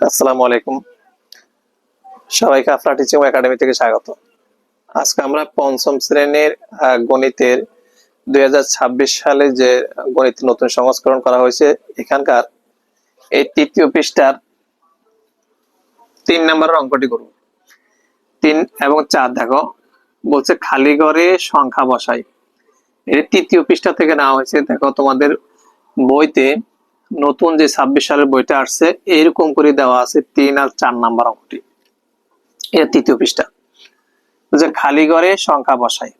আসসালামু আলাইকুম, সবাইকে আফরা টিচিং একাডেমি থেকে স্বাগত। আজকে আমরা পঞ্চম শ্রেণীর গণিতের 2026 সালে যে গণিত নতুন সংস্করণ করা হয়েছে এখানকার এই তৃতীয় পৃষ্ঠার 3 নম্বরের অঙ্কটি করব। 3 এবং 4 দেখো বলছে খালি ঘরে সংখ্যা বসাই। এর তৃতীয় পৃষ্ঠা থেকে নেওয়া হয়েছে। দেখো তোমাদের বইতে নতুন যে 26 সালের বইটা আসছে এরকম করে দেওয়া আছে 3 আর 4 নাম্বার অঙ্কটি। এর তৃতীয় পৃষ্ঠা যে খালি ঘরে সংখ্যা বসাই।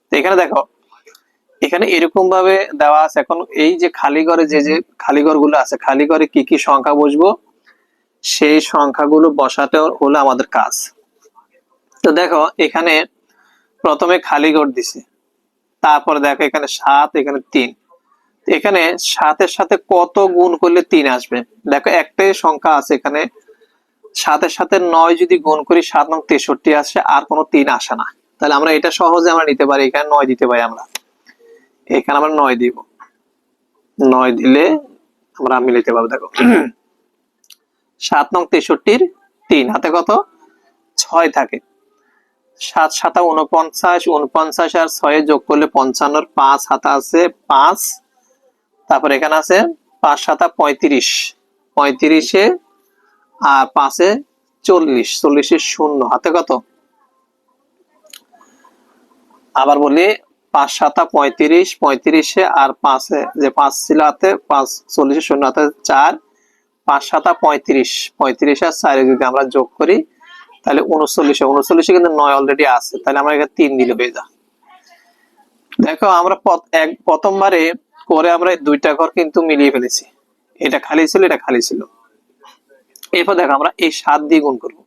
তো এখানে দেখো এখানে এরকম ভাবে দেওয়া আছে। এখন এই যে খালি ঘরে যে খালি ঘরগুলো আছে, খালি ঘরে কি কি সংখ্যা বসবো সেই সংখ্যাগুলো বসাতে হলো আমাদের কাজ। তো দেখো এখানে প্রথমে খালি ঘর দিছে, তারপরে দেখো এখানে 7, এখানে 3। এখানে 7 এর সাথে কত গুণ করলে 3 আসবে? দেখো একটাই সংখ্যা আছে এখানে, 7 এর সাথে 9 যদি গুণ করি 7 নং 63 আসে, আর কোনো 3 আসে না। তাহলে আমরা এটা সহজে আমরা নিতে পারি, এখানে 9 দিতে পারি। আমরা এখানে আমরা 9 দিব, 9 দিলে আমরা মিলাইতে পারবো। দেখো 7 নং 63 3 হাতে কত 6 থাকে। 7 7 49, 49 আর 6 যোগ করলে 55, 5 হাতে আছে 5। তারপর এখানে আছে 5 7 35, 35 আর 5 40, 40 শূন্য হাতে কত। আবার বলি 5 7 35, 35 আর 5 যে 5 ছিল হাতে 5, 40 শূন্য হাতে 4, 5 7 35, 35 আর 4 যদি আমরা যোগ করি তাহলে 39, 39 কিন্তু 9 অলরেডি আছে, তাহলে আমরা এখানে 3 দিলে হয়ে যায়। দেখো আমরা প্রথমবারে করে আমরা দুইটা ঘর কিন্তু মিলিয়ে ফেলেছি, এটা খালি ছিল এটা খালি ছিল। এরপর দেখো আমরা এই 7 দিয়ে গুণ করব,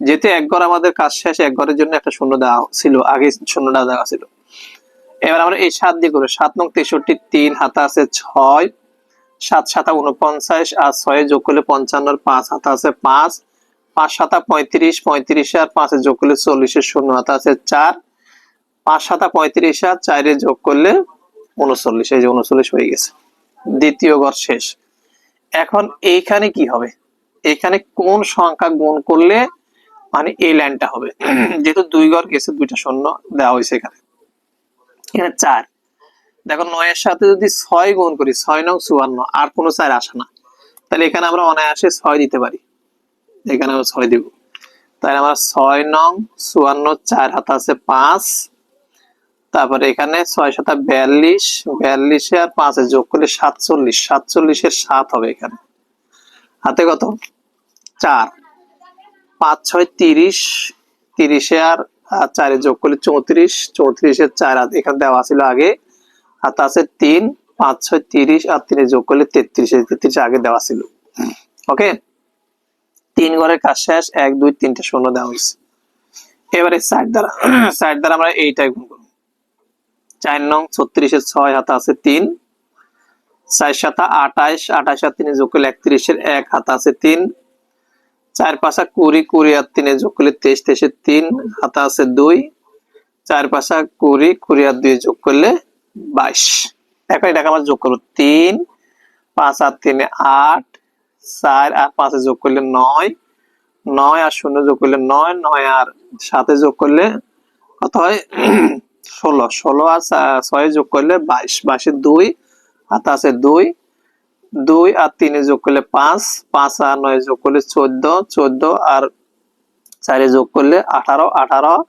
যেহেতু এক ঘর আমাদের কাজ শেষ, এক ঘরের জন্য একটা শূন্য দেওয়া ছিল, আগে শূন্যটা দেওয়া ছিল। এবার আমরা এই 7 দিয়ে করব। 7 নং 63 3 হাতে আছে 6, 7 7 49 আর 6 যোগ করলে 55, 5 হাতে আছে 5, 5 7 35, 35 আর 5 যোগ করলে 40, শূন্য হাতে আছে 4, 5 7 35 আর 4 যোগ করলে 39, এই যে 39 হয়ে গেছে। দ্বিতীয় ঘর শেষ। এখন এইখানে কি হবে? এখানে কোন সংখ্যা গুণ করলে মানে এই লাইনটা হবে? যেহেতু দুই ঘর গেছে, দুইটা শূন্য দেওয়া হয়েছে এখানে। এখানে 4, দেখো 9 এর সাথে যদি 6 গুণ করি 6 নং 54, আর কোনো 4 আসে না, তাহলে এখানে আমরা অনায়াসে 6 দিতে পারি। এখানে আমরা 6 দিব, তাহলে আমরা 6 নং 54, 4 হাতে আছে 5। তারপরে এখানে 6 7 42, 42 আর 5 যোগ করলে 47, 47 এর 7 হবে এখানে হাতে কত 4, 5 6 30, 30 আর 4 যোগ করলে 34, 34 এর 4 এখানে দেওয়া ছিল আগে, হাতে আছে 3, 5 6 30 আর 3 যোগ করলে 33, 33 আগে দেওয়া ছিল। ওকে, 3 ঘরের কাজ শেষ, 1 2 3টে শূন্য দেওয়া হয়েছে। এবারে সাইড দ্বারা আমরা এইটাই গুণ করব। 4 নং 36 এর 6 হাতে আছে 3, 4 7 28, 28 আর 3 যোগ করলে 31 এর 1 হাতে আছে 3, 4 5 20, 20 আর 3 যোগ করলে 23, 23 এর 3 হাতে আছে 2, 4 5 20, 20 আর 2 যোগ করলে 22। এখন এটাকে আমরা যোগ করব। 3 5 আর 3 8, 4 আর 5 যোগ করলে 9, 9 আর 0 যোগ করলে 9, 9 আর 7 যোগ করলে কত হয় 16, 16 আর 6 যোগ করলে 22, 22 এর 2 হাতে আছে 2, 2 আর 3 যোগ করলে 5, 5 আর 9 যোগ করলে 14, 14 আর 4 যোগ করলে 18, 18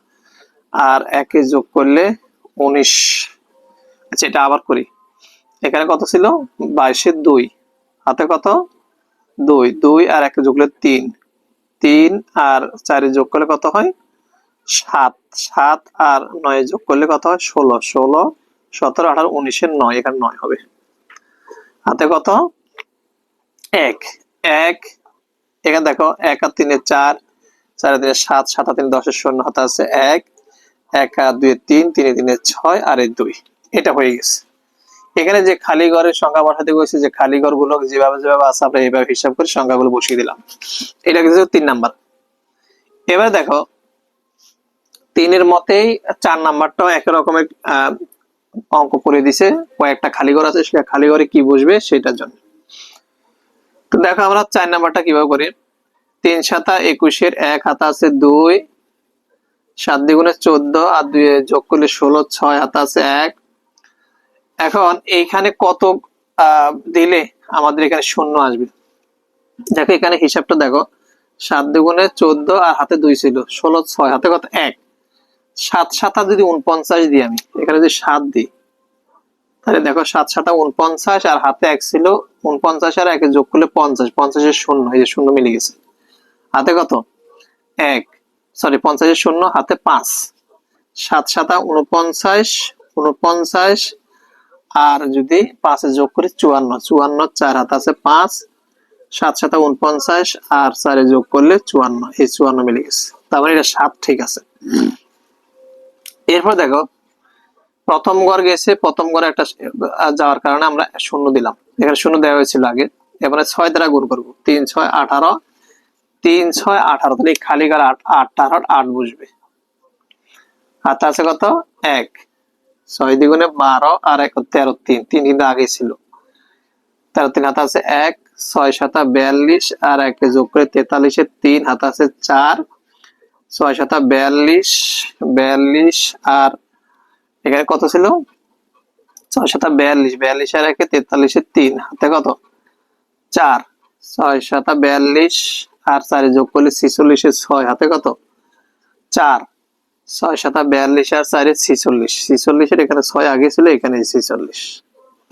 আর 1 যোগ করলে 19। আচ্ছা এটা আবার করি। এখানে কত ছিল 22 এর 2 হাতে কত 2, 2 আর 1 যোগ করলে 3, 3 আর 4 যোগ করলে কত হয় 7, 7 আর 9 যোগ করলে কত হয় 16, 16 17 18 19 এর 9, এখানে 9 হবে হাতে কত 1, 1। এখানে দেখো 1 আর 3 এর 4, 4 আর 3 এর 7, 7 আর 3 10 এর 0 হাতে আছে 1, 1 আর 2 এর 3, 3 এর 3 এর 6 আর এর 2, এটা হয়ে গেছে। এখানে যে খালি ঘরের সংখ্যা বসাতে বলেছে, যে খালি ঘরগুলো যেভাবে যেভাবে আছে আমরা এইভাবে হিসাব করে সংখ্যাগুলো বসিয়ে দিলাম। এটা কিন্তু 3 নাম্বার। এবার দেখো 3 এর মতেই 4 নাম্বারটাও একই রকমের অঙ্ক করে দিছে। কয়েকটা খালি ঘর আছে, সেটা খালি ঘরে কি বসবে সেটার জন্য। তো দেখো আমরা 4 নাম্বারটা কিভাবে করি। 3 সাতা 21 1 হাতে আছে 2, 7 দ্বিগুণে 14 আর 2 যোগ করলে 16, 6 হাতে আছে 1। এখন এইখানে কত দিলে আমাদের এখানে শূন্য আসবে? দেখো এখানে হিসাবটা দেখো, 7 দ্বিগুণে 14 আর হাতে 2 ছিল, 16, 6 হাতে কত 1। 7 সাতা যদি 49 দিই, আমি এখানে যদি 7 দিই, তাহলে দেখো 7 সাতা 49 আর হাতে 1 ছিল, 49 আর 1 যোগ করলে 50, 50 এর শূন্য, এই যে শূন্য মিলে গেছে। হাতে কত 1, সরি 50 এর শূন্য, হাতে 5। 7 সাতা 49, 49 আর যদি 5 যোগ করি 54, 54 4 হাতে আছে 5, 7 সাতা 49 আর 4 যোগ করলে 54, এই 54 মিলে গেছে। তার মানে এটা 7 ঠিক আছে। এরপর দেখো প্রথম ঘর গেছে, প্রথম ঘরে একটা যাওয়ার কারণে আমরা শূন্য দিলাম, এখানে শূন্য দেওয়া হয়েছিল আগে। এবারে 6 দ্বারা গুণ করব, 3 6 18, 3 6 18, তাহলে খালি ঘর 8, 8 8 বসবে। হাতে আছে কত 1, 6 দ্বিগুণে 12 আর 1 13, 3 3 কিন্তু আগে ছিল, 13 3 হাতে আছে 1, 6 সাতা 42 আর 1 যোগ করে 43 এর 3 হাতে আছে 4, 6 সাতা 42, 42 আর এখানে কত ছিল 6 সাতা 42, 42 আর 1 43 এর 3 হাতে কত 4, 6 সাতা 42 আর 4 যোগ করলে 46 এর 6 হাতে কত 4, 6 সাতা 42 আর 4 46, 46 এর এখানে 6 আগে ছিল, এখানে 46,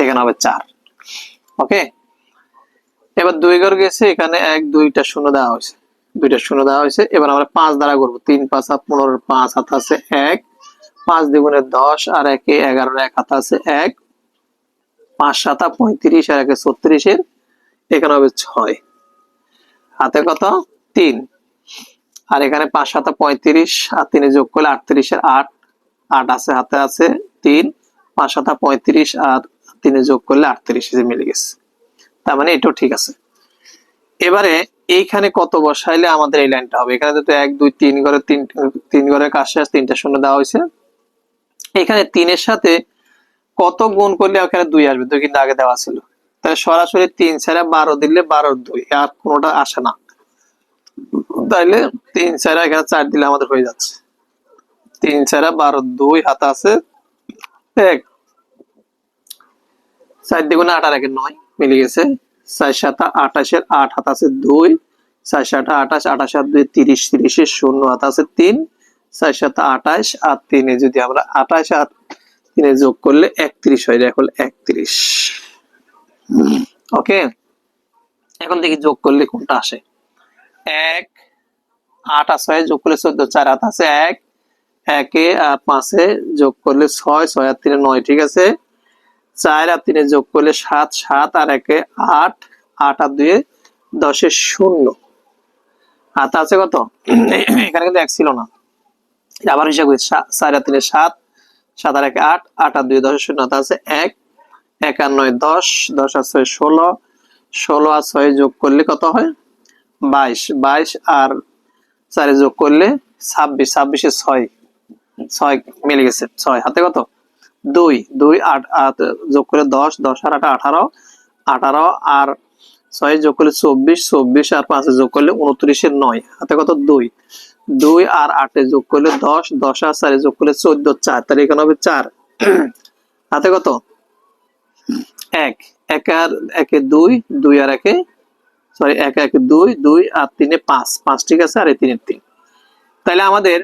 এখানে হবে 4। ওকে, এবার 2 ঘর গেছে, এখানে 1 2টা শূন্য দেওয়া হয়েছে, 2টা শূন্য দেওয়া হয়েছে। এবার আমরা 5 দ্বারা করব, 3 5 15, 5 হাতে আছে 1, 5 দ্বিগুণে 10 আর 1 11, 1 হাতে আছে 1, 5 সাতা 35 আর 1 36 এর এখানে হবে 6, হাতে কত 3। আর এখানে 5 সাতা 35 আর 3 যোগ করলে 38 এর 8, 8 আছে, হাতে আছে 3, 5 সাতা 35 আর 3 যোগ করলে 38 এ মিলে গেছে। তার মানে এটাও ঠিক আছে। এবারে এইখানে কত বসাইলে আমাদের এই লাইনটা হবে? এখানে তো 1 2 3 ঘরে 3 ঘরের কাছে 3টা শূন্য দেওয়া হয়েছে। এখানে 3 এর সাথে কত গুণ করলে এখানে 2 আসবে? 2 কিন্তু আগে দেওয়া ছিল, তাহলে সরাসরি 3 ছাড়া 12 দিলে 12 2, আর কোনোটা আসে না, তাইলে 3 ছাড়া এখানে 4 দিলে আমাদের হয়ে যাচ্ছে। 3 ছাড়া 12 2 হাতে আছে 1, 4 দ্বিগুণে 8 আর 1 9 মিলে গেছে। 4 সাতা 28 এর 8 হাতে আছে 2, 4 সাতা 28, 28 আর 2 30, 30 এর 0 হাতে আছে 3, 4 সাতা 28 আর 3 এ যদি আমরা 28 আর 3 এ যোগ করলে 31 হয়, দেখো 31। ওকে, এখন দেখি যোগ করলে কোনটা আসে। 1 8 আর 6 যোগ করলে 14, 4 হাতে আছে 1, 1 আর 5 এ যোগ করলে 6, 6 আর 3 9, ঠিক আছে। 4 আর 3 যোগ করলে 7, 7 আর 1 8, 8 আর 2 10 এর 0, হাতে আছে কত এখানে কিন্তু 1 ছিল না, আবার হিসাব করি। 4 আর 3 7, 7 আর 1 8, 8 আর 2 10 এর 0, হাতে আছে 1, 1 আর 9 10, 10 আর 6 16, 16 আর 6 যোগ করলে কত হয় 22, 22 আর 4 যোগ করলে 26, 26 এর 6, 6 মিলে গেছে 6, হাতে কত 2, 2 8 8 যোগ করে 10, 10 আর 8 18, 18 আর 6 যোগ করলে 24, 24 আর 5 যোগ করলে 29 এর 9, হাতে কত 2, 2 আর 8 যোগ করলে 10, 10 আর 4 যোগ করলে 14, 4, তাহলে এখানে হবে 4, হাতে কত 1, 1 আর 1 2, 2 আর 1 সরি 1 1 2, 2 আর 3 5, 5 ঠিক আছে, আর এই 3 3। তাহলে আমাদের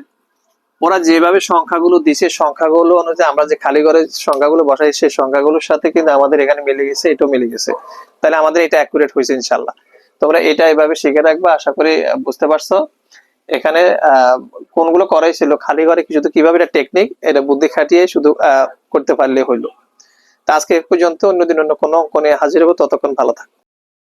ওরা যেভাবে সংখ্যাগুলো দিছে, সংখ্যাগুলো অনুযায়ী আমরা যে খালি ঘরে সংখ্যাগুলো বসাই, সেই সংখ্যাগুলোর সাথে কিন্তু আমাদের এখানে মিলে গেছে, এটাও মিলে গেছে। তাহলে আমাদের এটা অ্যাকুরেট হয়েছে ইনশাআল্লাহ। তোমরা এটা এভাবে শিখে রাখবা, আশা করি বুঝতে পারছো। এখানে কোনগুলো করাই ছিল খালি ঘরে, শুধু কিভাবে এটা টেকনিক, এটা বুদ্ধি খাটিয়ে শুধু করতে পারলে হইলো। তা আজকে পর্যন্ত, অন্যদিন অন্য কোনো অঙ্ক নিয়ে হাজির হবো, ততক্ষণ ভালো থাকো।